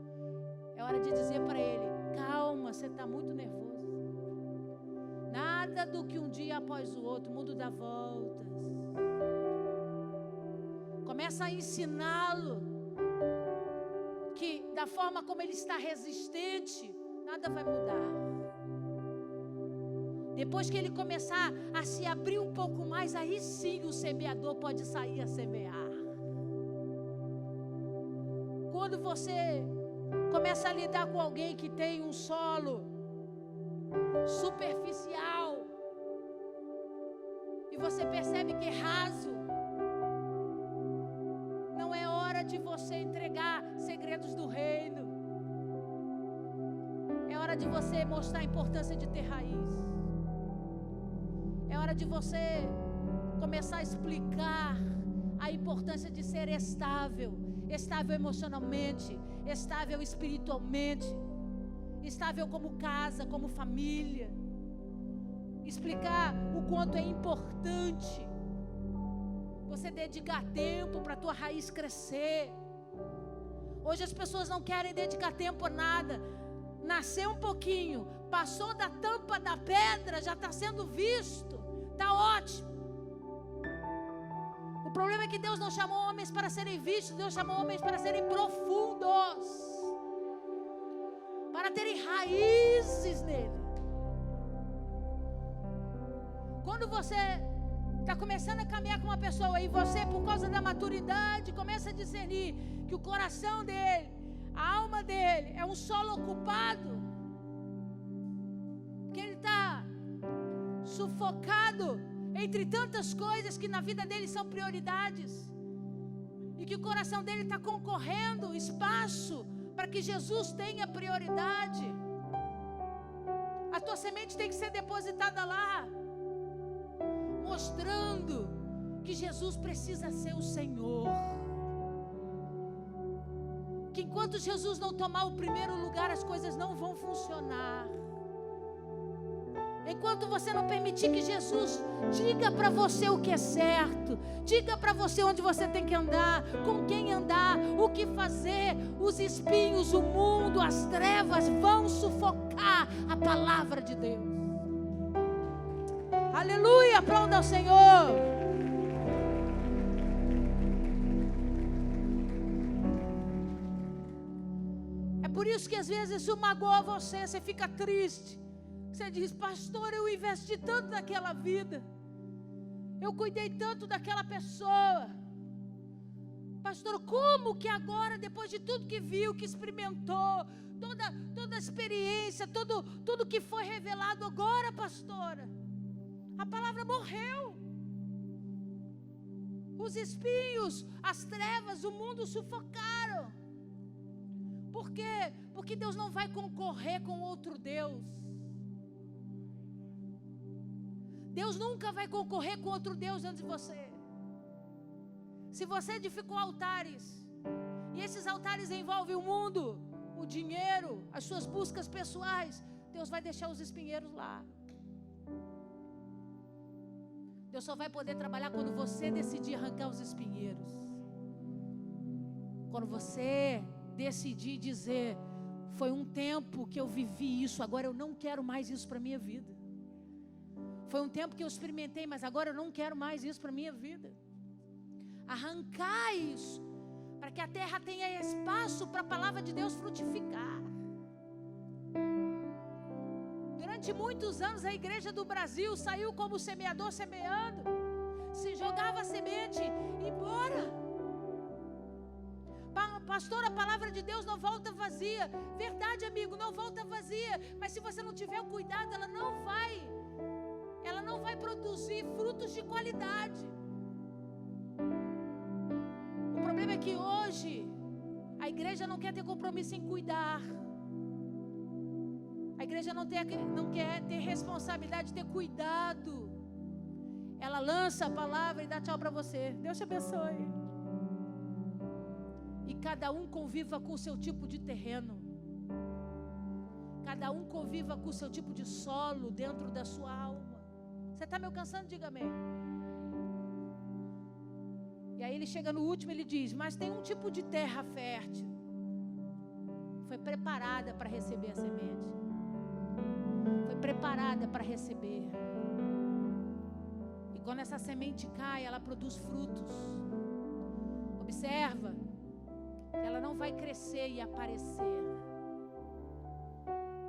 É hora de dizer para ele: calma, você está muito nervoso. Nada do que um dia após o outro, o mundo dá voltas. Começa a ensiná-lo que da forma como ele está resistente, nada vai mudar. Depois que ele começar a se abrir um pouco mais, aí sim o semeador pode sair a semear. Quando você começa a lidar com alguém que tem um solo superficial e você percebe que é raso, não é hora de você entregar segredos do reino. É hora de você mostrar a importância de ter raiz. É hora de você começar a explicar a importância de ser estável, estável emocionalmente, estável espiritualmente, estável como casa, como família. Explicar o quanto é importante você dedicar tempo para a tua raiz crescer. Hoje as pessoas não querem dedicar tempo a nada. Nasceu um pouquinho, passou da tampa da pedra, já está sendo visto, está ótimo. O problema é que Deus não chamou homens para serem vistos, Deus chamou homens para serem profundos, para terem raízes nele. Quando você está começando a caminhar com uma pessoa e você, por causa da maturidade, começa a discernir que o coração dele, a alma dele é um solo ocupado, que ele está sufocado entre tantas coisas que na vida dele são prioridades, e que o coração dele está concorrendo espaço para que Jesus tenha prioridade. A tua semente tem que ser depositada lá, mostrando que Jesus precisa ser o Senhor. Que enquanto Jesus não tomar o primeiro lugar, as coisas não vão funcionar. Enquanto você não permitir que Jesus diga para você o que é certo, diga para você onde você tem que andar, com quem andar, o que fazer, os espinhos, o mundo, as trevas vão sufocar a palavra de Deus. Aleluia, aplauda ao Senhor. É por isso que às vezes isso magoa você, você fica triste. Você diz: pastor, eu investi tanto naquela vida, eu cuidei tanto daquela pessoa. Pastor, como que agora, depois de tudo que viu, que experimentou, toda a experiência, tudo que foi revelado agora, pastora, a palavra morreu. Os espinhos, as trevas, o mundo sufocaram. Por quê? Porque Deus não vai concorrer com outro Deus. Deus nunca vai concorrer com outro Deus antes de você. Se você edificou altares, e esses altares envolvem o mundo, o dinheiro, as suas buscas pessoais, Deus vai deixar os espinheiros lá. Deus só vai poder trabalhar quando você decidir arrancar os espinheiros. Quando você decidir dizer, foi um tempo que eu vivi isso, agora eu não quero mais isso para a minha vida. Foi um tempo que eu experimentei, mas agora eu não quero mais isso para a minha vida. Arrancar isso, para que a terra tenha espaço para a palavra de Deus frutificar. Durante muitos anos a igreja do Brasil saiu como semeador semeando, se jogava a semente e embora. Pastor, a palavra de Deus não volta vazia. Verdade, amigo, não volta vazia, mas se você não tiver o cuidado, ela não vai produzir frutos de qualidade. O problema é que hoje a igreja não quer ter compromisso em cuidar. A igreja não quer ter responsabilidade de ter cuidado. Ela lança a palavra e dá tchau para você. Deus te abençoe. E cada um conviva com o seu tipo de terreno. Cada um conviva com o seu tipo de solo dentro da sua alma. Você está me alcançando? Diga amém. E aí ele chega no último e ele diz, mas tem um tipo de terra fértil. Foi preparada para receber a semente. Foi preparada para receber. E quando essa semente cai, ela produz frutos. Observa que ela não vai crescer e aparecer.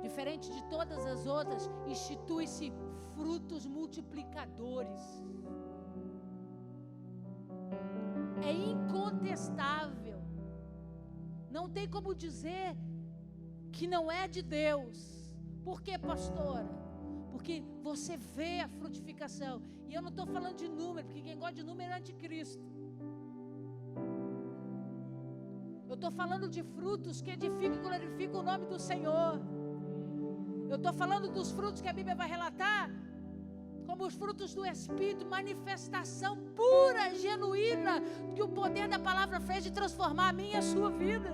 Diferente de todas as outras, institui-se frutos multiplicadores. É incontestável. Não tem como dizer que não é de Deus. Por quê, pastora? Porque você vê a frutificação. E eu não estou falando de número, porque quem gosta de número é anticristo. Eu estou falando de frutos que edificam e glorificam o nome do Senhor. Eu estou falando dos frutos que a Bíblia vai relatar como os frutos do Espírito, manifestação pura, genuína, que o poder da palavra fez de transformar a minha e a sua vida.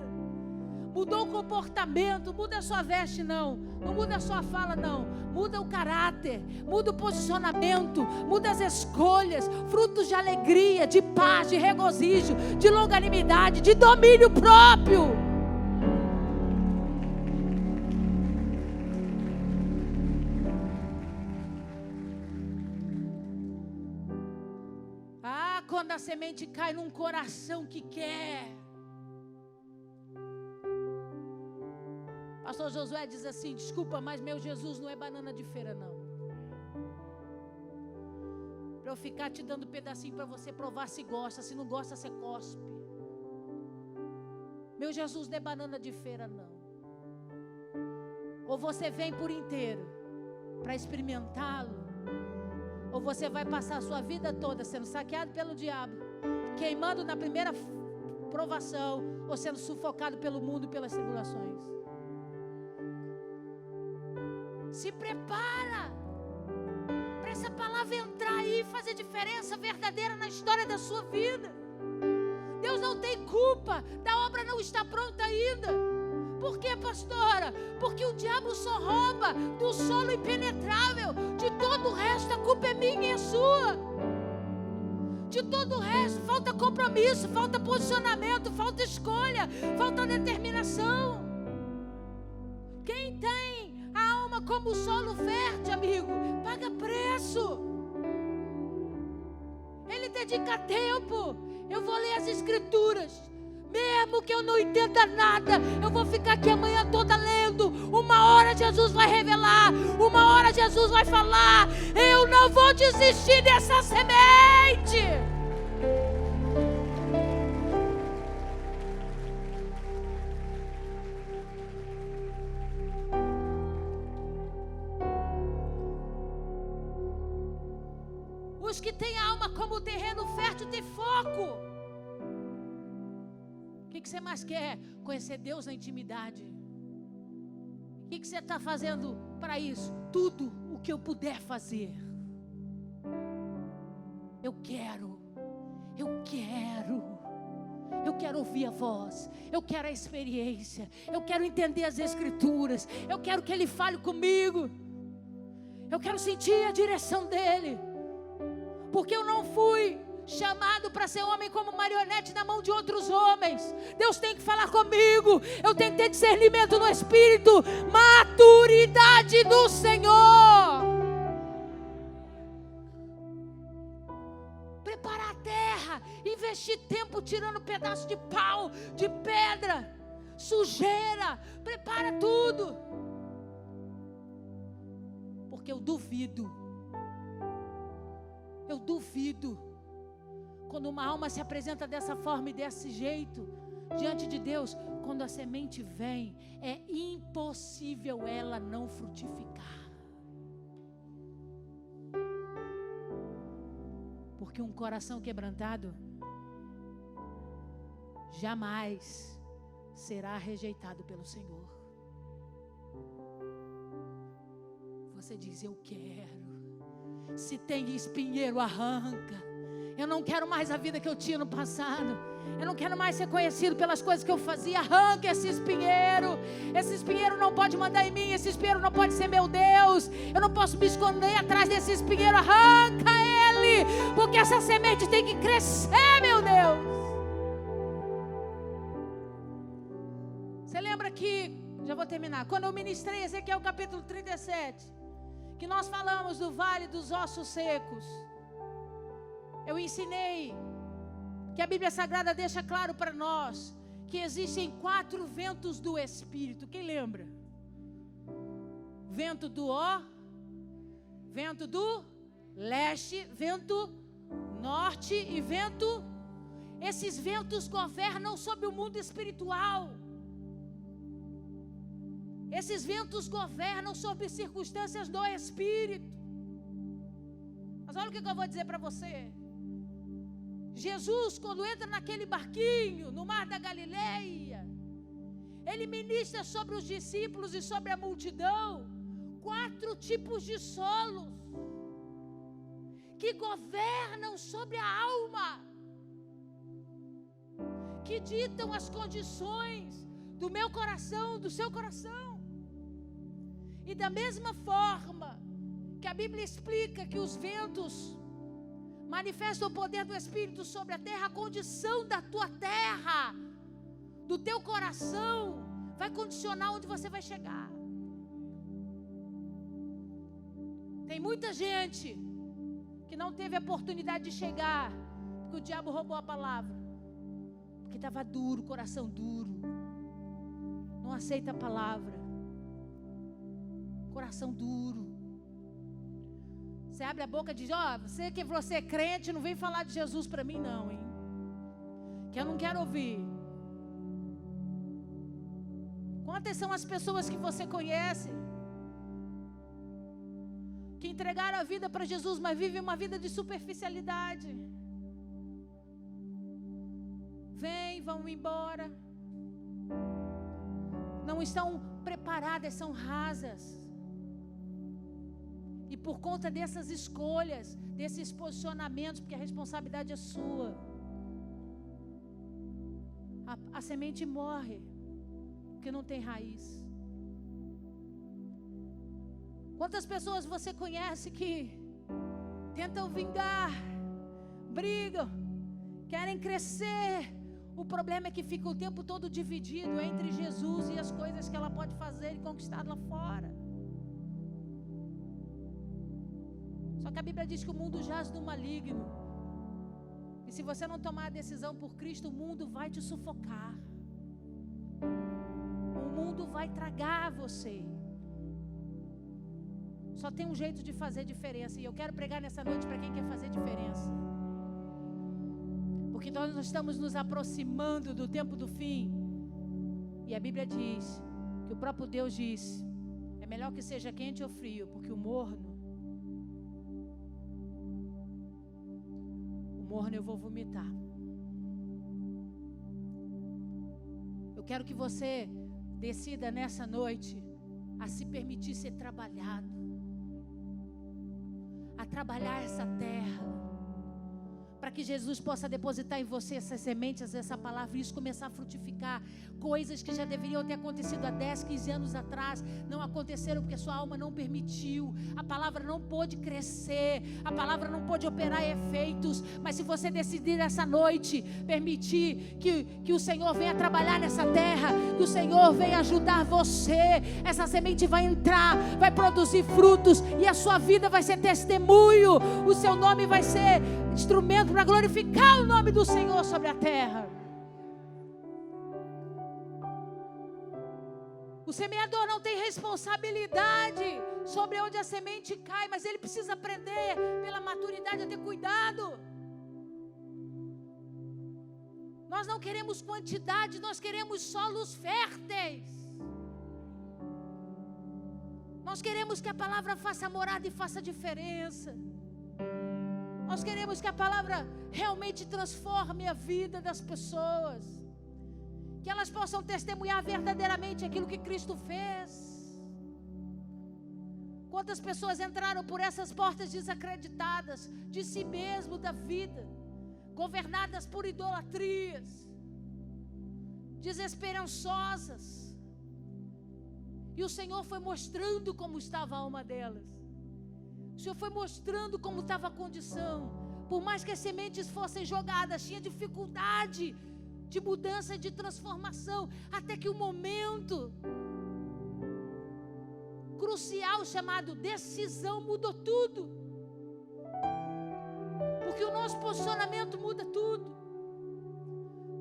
Mudou o comportamento, muda a sua veste não muda a sua fala não, muda o caráter, muda o posicionamento, muda as escolhas, frutos de alegria, de paz, de regozijo, de longanimidade, de domínio próprio. Quando a semente cai num coração que quer. Pastor Josué diz assim, desculpa, mas meu Jesus não é banana de feira não. Para eu ficar te dando pedacinho para você provar se gosta, se não gosta você cospe. Meu Jesus não é banana de feira não. Ou você vem por inteiro para experimentá-lo, ou você vai passar a sua vida toda sendo saqueado pelo diabo, queimando na primeira provação, ou sendo sufocado pelo mundo e pelas tribulações. Se prepara para essa palavra entrar aí e fazer diferença verdadeira na história da sua vida. Deus não tem culpa, da obra não está pronta ainda. Por quê, pastora? Porque o diabo só rouba do solo impenetrável. De todo o resto a culpa é minha e é sua. De todo o resto falta compromisso, falta posicionamento, falta escolha, falta determinação. Quem tem a alma como o solo fértil, amigo, paga preço. Ele dedica tempo. Eu vou ler as escrituras. Mesmo que eu não entenda nada, eu vou ficar aqui a manhã toda lendo. Uma hora Jesus vai revelar, uma hora Jesus vai falar. Eu não vou desistir dessa semente. tem alma como terreno fértil, tem foco. O que você mais quer? Conhecer Deus na intimidade. O que você está fazendo para isso? Tudo o que eu puder fazer. Eu quero ouvir a voz, eu quero a experiência, eu quero entender as Escrituras, eu quero que Ele fale comigo, eu quero sentir a direção dEle, porque eu não fui chamado para ser homem como marionete na mão de outros homens. Deus tem que falar comigo, eu tenho que ter discernimento no Espírito, maturidade do Senhor. Preparar a terra, investir tempo tirando pedaço de pau, de pedra, sujeira, prepara tudo. Porque eu duvido quando uma alma se apresenta dessa forma e desse jeito diante de Deus, quando a semente vem, é impossível ela não frutificar. Porque um coração quebrantado jamais será rejeitado pelo Senhor. Você diz: eu quero. Se tem espinheiro, arranca. Eu não quero mais a vida que eu tinha no passado. Eu não quero mais ser conhecido pelas coisas que eu fazia. Arranca esse espinheiro. Esse espinheiro não pode mandar em mim. Esse espinheiro não pode ser meu Deus. Eu não posso me esconder atrás desse espinheiro. Arranca ele, porque essa semente tem que crescer, meu Deus. Você lembra que, já vou terminar, quando eu ministrei Ezequiel capítulo 37, que nós falamos do vale dos ossos secos, eu ensinei que a Bíblia Sagrada deixa claro para nós que existem 4 ventos do Espírito. Quem lembra? Vento do vento do leste, vento norte e vento. Esses ventos governam sobre o mundo espiritual. Esses ventos governam sobre circunstâncias do Espírito. Mas olha o que eu vou dizer para você. Jesus, quando entra naquele barquinho no mar da Galileia, Ele ministra sobre os discípulos e sobre a multidão 4 tipos de solos que governam sobre a alma, que ditam as condições do meu coração, do seu coração. E da mesma forma que a Bíblia explica que os ventos manifestam o poder do Espírito sobre a terra, a condição da tua terra, do teu coração, vai condicionar onde você vai chegar. Tem muita gente que não teve a oportunidade de chegar, porque o diabo roubou a palavra, porque estava duro, coração duro, não aceita a palavra, coração duro. Você abre a boca e diz: você que você é crente, não vem falar de Jesus para mim não, hein? Que eu não quero ouvir. Quantas são as pessoas que você conhece que entregaram a vida para Jesus, mas vivem uma vida de superficialidade? Vêm, vão embora, não estão preparadas, são rasas. E por conta dessas escolhas, desses posicionamentos, porque a responsabilidade é sua, a semente morre, porque não tem raiz. Quantas pessoas você conhece que tentam vingar, brigam, querem crescer? O problema é que fica o tempo todo dividido entre Jesus e as coisas que ela pode fazer e conquistar lá fora. Só que a Bíblia diz que o mundo jaz do maligno. E se você não tomar a decisão por Cristo, o mundo vai te sufocar. O mundo vai tragar você. Só tem um jeito de fazer diferença. E eu quero pregar nessa noite para quem quer fazer diferença. Porque nós estamos nos aproximando do tempo do fim. E a Bíblia diz, que o próprio Deus diz, é melhor que seja quente ou frio, porque o morno morno eu vou vomitar. Eu quero que você decida nessa noite a se permitir ser trabalhado, a trabalhar essa terra, para que Jesus possa depositar em você essas sementes, essa palavra, e isso começar a frutificar. Coisas que já deveriam ter acontecido há 10, 15 anos atrás, não aconteceram porque sua alma não permitiu, a palavra não pôde crescer, a palavra não pôde operar efeitos. Mas se você decidir essa noite, permitir que o Senhor venha trabalhar nessa terra, que o Senhor venha ajudar você, essa semente vai entrar, vai produzir frutos, e a sua vida vai ser testemunho, o seu nome vai ser instrumento para glorificar o nome do Senhor sobre a terra. O semeador não tem responsabilidade sobre onde a semente cai, mas ele precisa aprender pela maturidade a ter cuidado. Nós não queremos quantidade, nós queremos solos férteis. Nós queremos que a palavra faça morada e faça diferença. Nós queremos que a palavra realmente transforme a vida das pessoas, que elas possam testemunhar verdadeiramente aquilo que Cristo fez. Quantas pessoas entraram por essas portas desacreditadas de si mesmo, da vida, governadas por idolatrias, desesperançosas, e o Senhor foi mostrando como estava a alma delas. O Senhor foi mostrando como estava a condição. Por mais que as sementes fossem jogadas, tinha dificuldade de mudança, de transformação, até que o momento crucial chamado decisão mudou tudo. Porque o nosso posicionamento muda tudo.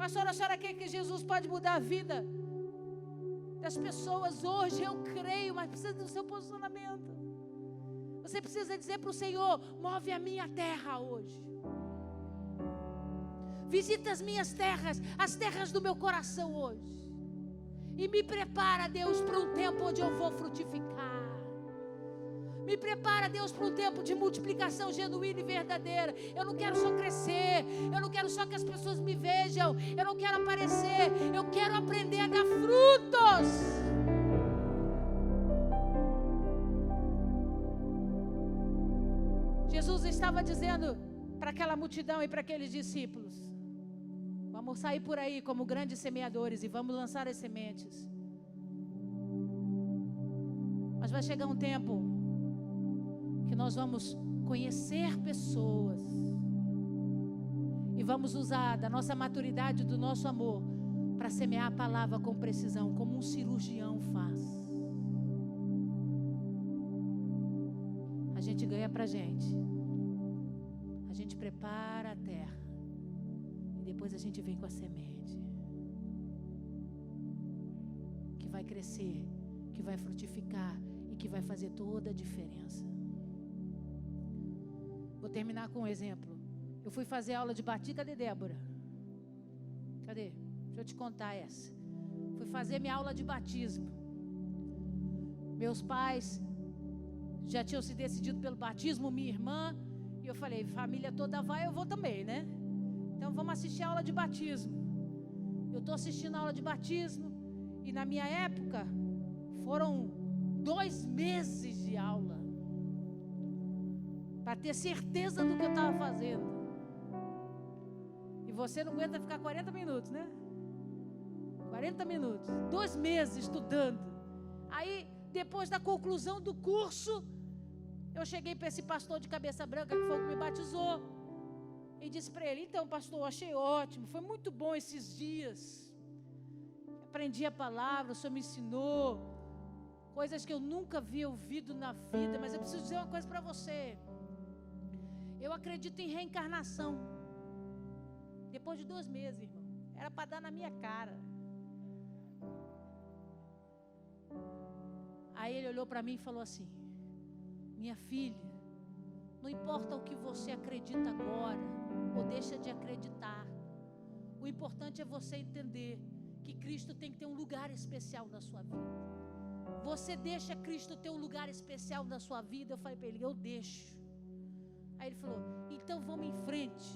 Pastora, a senhora quer que Jesus pode mudar a vida das pessoas hoje? Eu creio, mas precisa do seu posicionamento. Você precisa dizer para o Senhor: move a minha terra hoje. Visita as minhas terras, as terras do meu coração hoje. E me prepara, Deus, para um tempo onde eu vou frutificar. Me prepara, Deus, para um tempo de multiplicação genuína e verdadeira. Eu não quero só crescer, eu não quero só que as pessoas me vejam, eu não quero aparecer, eu quero aprender a dar frutos. Jesus estava dizendo para aquela multidão e para aqueles discípulos: vamos sair por aí como grandes semeadores e vamos lançar as sementes. Mas vai chegar um tempo que nós vamos conhecer pessoas e vamos usar da nossa maturidade, do nosso amor, para semear a palavra com precisão, como um cirurgião faz. A gente ganha pra gente. A gente prepara a terra e depois a gente vem com a semente que vai crescer, que vai frutificar e que vai fazer toda a diferença. Vou terminar com um exemplo. Eu fui fazer aula de batismo. Cadê Débora? Cadê? Deixa eu te contar essa. Fui fazer minha aula de batismo. Meus pais já tinham se decidido pelo batismo, minha irmã. E eu falei: família toda vai, eu vou também, né? Então vamos assistir a aula de batismo. Eu estou assistindo a aula de batismo. E na minha época foram 2 meses de aula, para ter certeza do que eu estava fazendo. E você não aguenta ficar 40 minutos, né? 40 minutos, 2 meses estudando. Aí, depois da conclusão do curso, eu cheguei para esse pastor de cabeça branca, que foi o que me batizou, e disse para ele: então, pastor, eu achei ótimo, foi muito bom esses dias. Aprendi a palavra, o senhor me ensinou coisas que eu nunca havia ouvido na vida, mas eu preciso dizer uma coisa para você. Eu acredito em reencarnação. Depois de 2 meses, irmão, era para dar na minha cara. Aí ele olhou para mim e falou assim: minha filha, não importa o que você acredita agora ou deixa de acreditar, o importante é você entender que Cristo tem que ter um lugar especial na sua vida. Você deixa Cristo ter um lugar especial na sua vida? Eu falei para ele: eu deixo. Aí ele falou: então vamos em frente,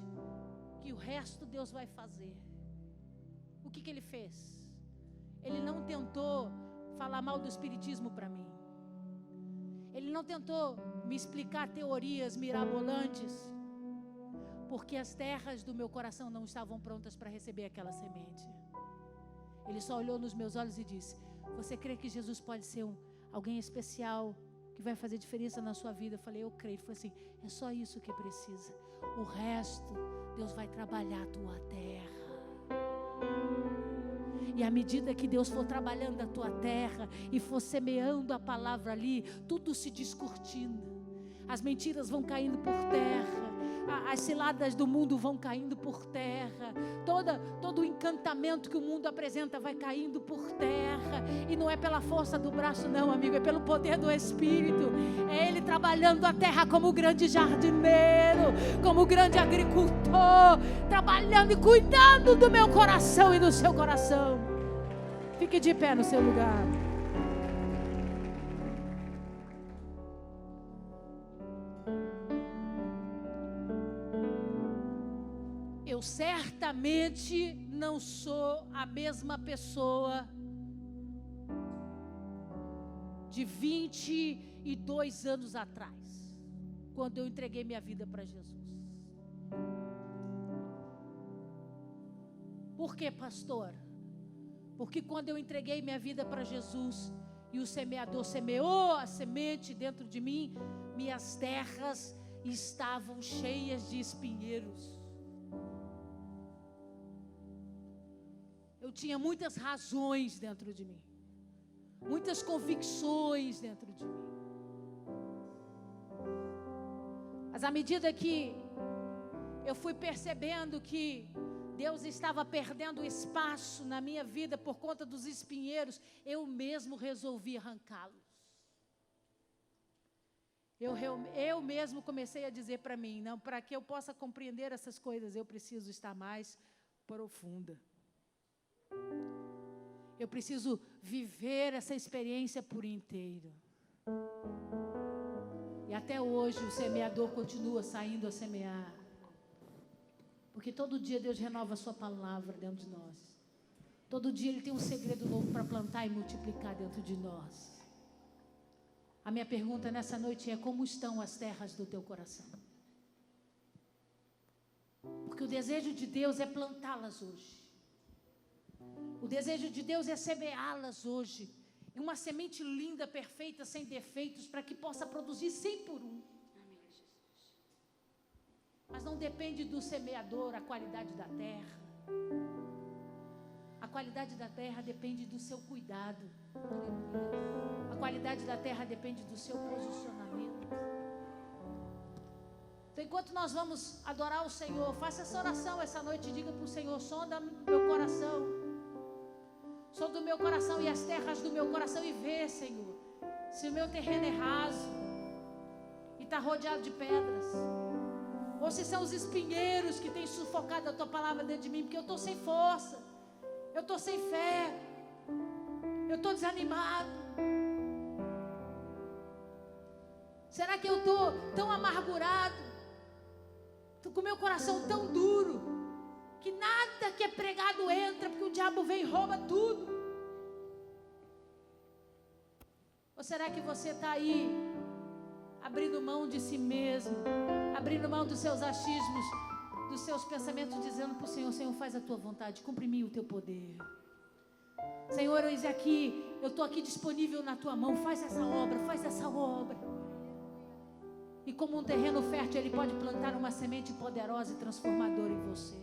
que o resto Deus vai fazer. O que ele fez? Ele não tentou falar mal do espiritismo para mim. Ele não tentou me explicar teorias mirabolantes, porque as terras do meu coração não estavam prontas para receber aquela semente. Ele só olhou nos meus olhos e disse: você crê que Jesus pode ser alguém especial, que vai fazer diferença na sua vida? Eu falei: eu creio. Ele falou assim: é só isso que precisa. O resto, Deus vai trabalhar a tua terra. E à medida que Deus for trabalhando a tua terra e for semeando a palavra ali, tudo se descortina. As mentiras vão caindo por terra. As ciladas do mundo vão caindo por terra. Todo o encantamento que o mundo apresenta vai caindo por terra. E não é pela força do braço não, amigo, é pelo poder do Espírito. É Ele trabalhando a terra como grande jardineiro, como grande agricultor, trabalhando e cuidando do meu coração e do seu coração. Fique de pé no seu lugar. Eu certamente não sou a mesma pessoa de 22 anos atrás, quando eu entreguei minha vida para Jesus. Por quê, pastor? Porque quando eu entreguei minha vida para Jesus e o semeador semeou a semente dentro de mim, minhas terras estavam cheias de espinheiros. Eu tinha muitas razões dentro de mim, muitas convicções dentro de mim. Mas à medida que eu fui percebendo que Deus estava perdendo espaço na minha vida por conta dos espinheiros, eu mesmo resolvi arrancá-los. Eu mesmo comecei a dizer para mim: não, para que eu possa compreender essas coisas, eu preciso estar mais profunda. Eu preciso viver essa experiência por inteiro. E até hoje o semeador continua saindo a semear. Porque todo dia Deus renova a sua palavra dentro de nós. Todo dia Ele tem um segredo novo para plantar e multiplicar dentro de nós. A minha pergunta nessa noite é: como estão as terras do teu coração? Porque o desejo de Deus é plantá-las hoje. O desejo de Deus é semeá-las hoje. Uma semente linda, perfeita, sem defeitos, para que possa produzir 100 por 1. Mas não depende do semeador a qualidade da terra. A qualidade da terra depende do seu cuidado. A qualidade da terra depende do seu posicionamento. Então, enquanto nós vamos adorar o Senhor, faça essa oração essa noite e diga para o Senhor: sonda meu coração. Sonda o meu coração e as terras do meu coração e vê, Senhor, se o meu terreno é raso e está rodeado de pedras, ou se são os espinheiros que têm sufocado a tua palavra dentro de mim, porque eu estou sem força, eu estou sem fé, eu estou desanimado. Será que eu estou tão amargurado, estou com o meu coração tão duro, que nada que é pregado entra, porque o diabo vem e rouba tudo? Ou será que você está aí abrindo mão de si mesmo, abrindo mão dos seus achismos, dos seus pensamentos, dizendo para o Senhor: Senhor, faz a tua vontade, cumpre em mim o teu poder. Senhor, eis aqui, eu estou aqui disponível na tua mão, faz essa obra, faz essa obra. E como um terreno fértil, Ele pode plantar uma semente poderosa e transformadora em você.